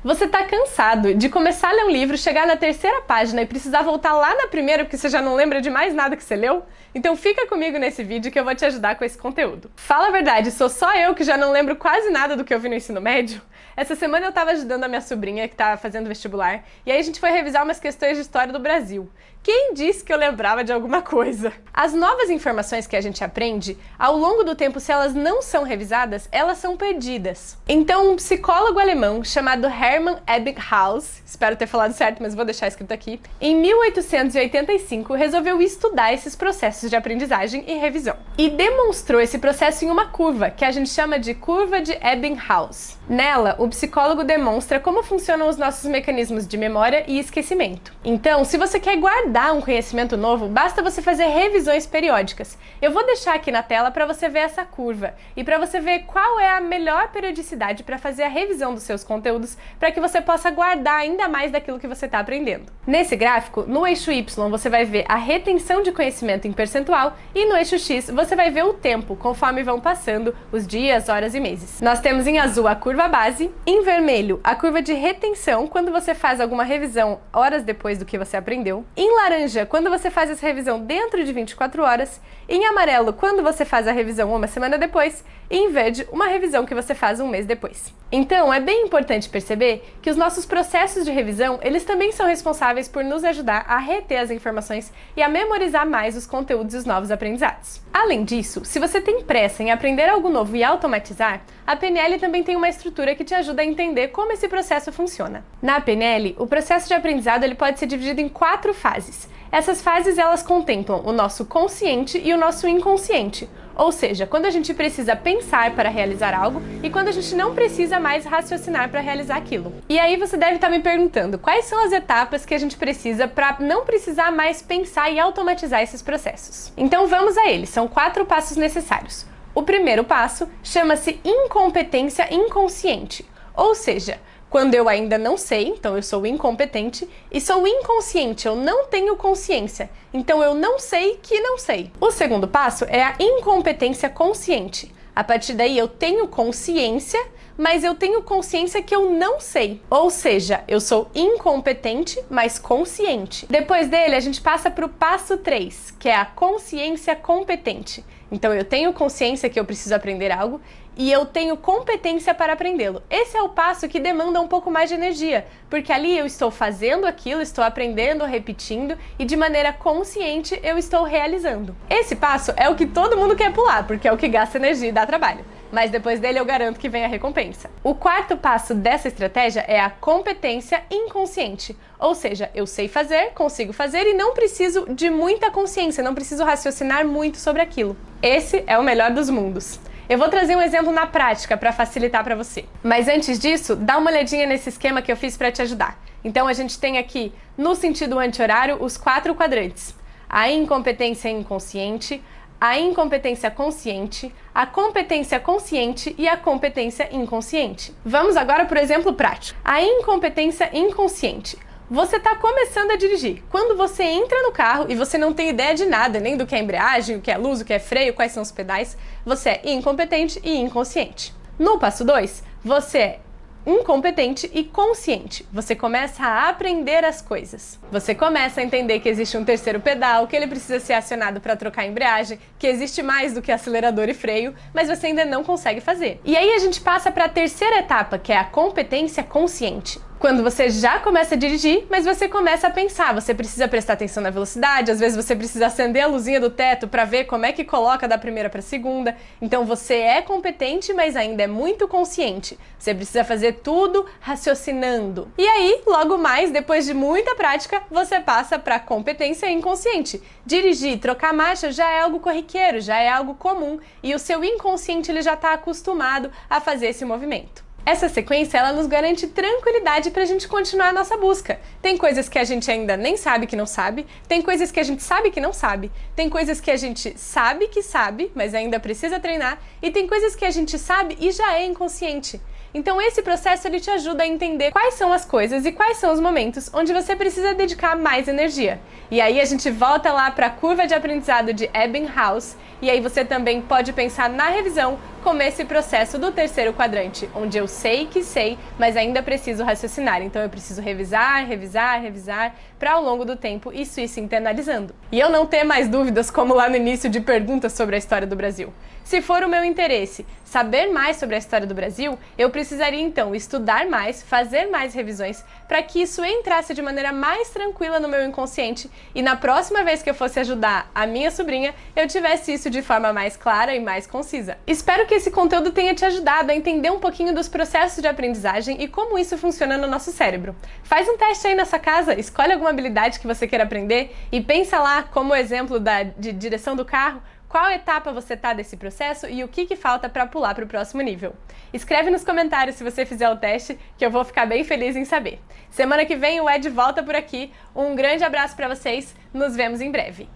Você tá cansado de começar a ler um livro, chegar na terceira página e precisar voltar lá na primeira porque você já não lembra de mais nada que você leu? Então fica comigo nesse vídeo que eu vou te ajudar com esse conteúdo. Fala a verdade, sou só eu que já não lembro quase nada do que eu vi no ensino médio? Essa semana eu tava ajudando a minha sobrinha que tá fazendo vestibular e aí a gente foi revisar umas questões de história do Brasil. Quem disse que eu lembrava de alguma coisa? As novas informações que a gente aprende, ao longo do tempo, se elas não são revisadas, elas são perdidas. Então, um psicólogo alemão chamado Hermann Ebbinghaus, espero ter falado certo, mas vou deixar escrito aqui, em 1885 resolveu estudar esses processos de aprendizagem e revisão. E demonstrou esse processo em uma curva, que a gente chama de curva de Ebbinghaus. Nela, o psicólogo demonstra como funcionam os nossos mecanismos de memória e esquecimento. Então, se você quer guardar um conhecimento novo, basta você fazer revisões periódicas. Eu vou deixar aqui na tela para você ver essa curva e para você ver qual é a melhor periodicidade para fazer a revisão dos seus conteúdos para que você possa guardar ainda mais daquilo que você está aprendendo. Nesse gráfico, no eixo Y você vai ver a retenção de conhecimento em percentual e no eixo X você vai ver o tempo conforme vão passando os dias, horas e meses. Nós temos em azul a curva base, em vermelho a curva de retenção quando você faz alguma revisão horas depois do que você aprendeu, em laranja quando você faz essa revisão dentro de 24 horas, em amarelo quando você faz a revisão uma semana depois e em verde uma revisão que você faz um mês depois. Então é bem importante perceber que os nossos processos de revisão, eles também são responsáveis por nos ajudar a reter as informações e a memorizar mais os conteúdos e os novos aprendizados. Além disso, se você tem pressa em aprender algo novo e automatizar, a PNL também tem uma estrutura que te ajuda a entender como esse processo funciona. Na PNL, o processo de aprendizado ele pode ser dividido em 4 fases. Essas fases elas contemplam o nosso consciente e o nosso inconsciente, ou seja, quando a gente precisa pensar para realizar algo e quando a gente não precisa mais raciocinar para realizar aquilo. E aí você deve estar me perguntando quais são as etapas que a gente precisa para não precisar mais pensar e automatizar esses processos. Então vamos a eles, são 4 passos necessários. O primeiro passo chama-se incompetência inconsciente, ou seja, quando eu ainda não sei, então eu sou incompetente, e sou inconsciente, eu não tenho consciência, então eu não sei que não sei. O segundo passo é a incompetência consciente. A partir daí eu tenho consciência, mas eu tenho consciência que eu não sei. Ou seja, eu sou incompetente, mas consciente. Depois dele, a gente passa para o passo 3, que é a consciência competente. Então eu tenho consciência que eu preciso aprender algo e eu tenho competência para aprendê-lo. Esse é o passo que demanda um pouco mais de energia, porque ali eu estou fazendo aquilo, estou aprendendo, repetindo e de maneira consciente eu estou realizando. Esse passo é o que todo mundo quer pular, porque é o que gasta energia e dá trabalho. Mas depois dele eu garanto que vem a recompensa. O quarto passo dessa estratégia é a competência inconsciente. Ou seja, eu sei fazer, consigo fazer e não preciso de muita consciência, não preciso raciocinar muito sobre aquilo. Esse é o melhor dos mundos. Eu vou trazer um exemplo na prática para facilitar para você. Mas antes disso, dá uma olhadinha nesse esquema que eu fiz para te ajudar. Então a gente tem aqui, no sentido anti-horário, os 4 quadrantes. A incompetência inconsciente, a incompetência consciente, a competência consciente e a competência inconsciente. Vamos agora para o exemplo prático. A incompetência inconsciente. Você está começando a dirigir. Quando você entra no carro e você não tem ideia de nada, nem do que é embreagem, o que é luz, o que é freio, quais são os pedais, você é incompetente e inconsciente. No passo 2, você é incompetente e consciente. Você começa a aprender as coisas. Você começa a entender que existe um terceiro pedal, que ele precisa ser acionado para trocar a embreagem, que existe mais do que acelerador e freio, mas você ainda não consegue fazer. E aí a gente passa para a terceira etapa, que é a competência consciente. Quando você já começa a dirigir, mas você começa a pensar, você precisa prestar atenção na velocidade, às vezes você precisa acender a luzinha do teto para ver como é que coloca da primeira para a segunda. Então você é competente, mas ainda é muito consciente. Você precisa fazer tudo raciocinando. E aí, logo mais, depois de muita prática, você passa para a competência inconsciente. Dirigir, trocar marcha já é algo corriqueiro, já é algo comum e o seu inconsciente ele já está acostumado a fazer esse movimento. Essa sequência, ela nos garante tranquilidade para a gente continuar a nossa busca. Tem coisas que a gente ainda nem sabe que não sabe, tem coisas que a gente sabe que não sabe, tem coisas que a gente sabe que sabe, mas ainda precisa treinar, e tem coisas que a gente sabe e já é inconsciente. Então esse processo ele te ajuda a entender quais são as coisas e quais são os momentos onde você precisa dedicar mais energia. E aí a gente volta lá para a curva de aprendizado de Ebbinghaus, e aí você também pode pensar na revisão como esse processo do terceiro quadrante, onde eu sei que sei, mas ainda preciso raciocinar. Então eu preciso revisar, revisar, revisar, para ao longo do tempo isso ir se internalizando. E eu não ter mais dúvidas como lá no início de perguntas sobre a história do Brasil. Se for o meu interesse saber mais sobre a história do Brasil, eu precisaria então estudar mais, fazer mais revisões, para que isso entrasse de maneira mais tranquila no meu inconsciente e na próxima vez que eu fosse ajudar a minha sobrinha, eu tivesse isso de forma mais clara e mais concisa. Espero que esse conteúdo tenha te ajudado a entender um pouquinho dos processos de aprendizagem e como isso funciona no nosso cérebro. Faz um teste aí na sua casa, escolhe alguma habilidade que você queira aprender e pensa lá, como exemplo de direção do carro, qual etapa você está desse processo e o que falta para pular para o próximo nível. Escreve nos comentários se você fizer o teste, que eu vou ficar bem feliz em saber. Semana que vem o Ed volta por aqui. Um grande abraço para vocês, nos vemos em breve.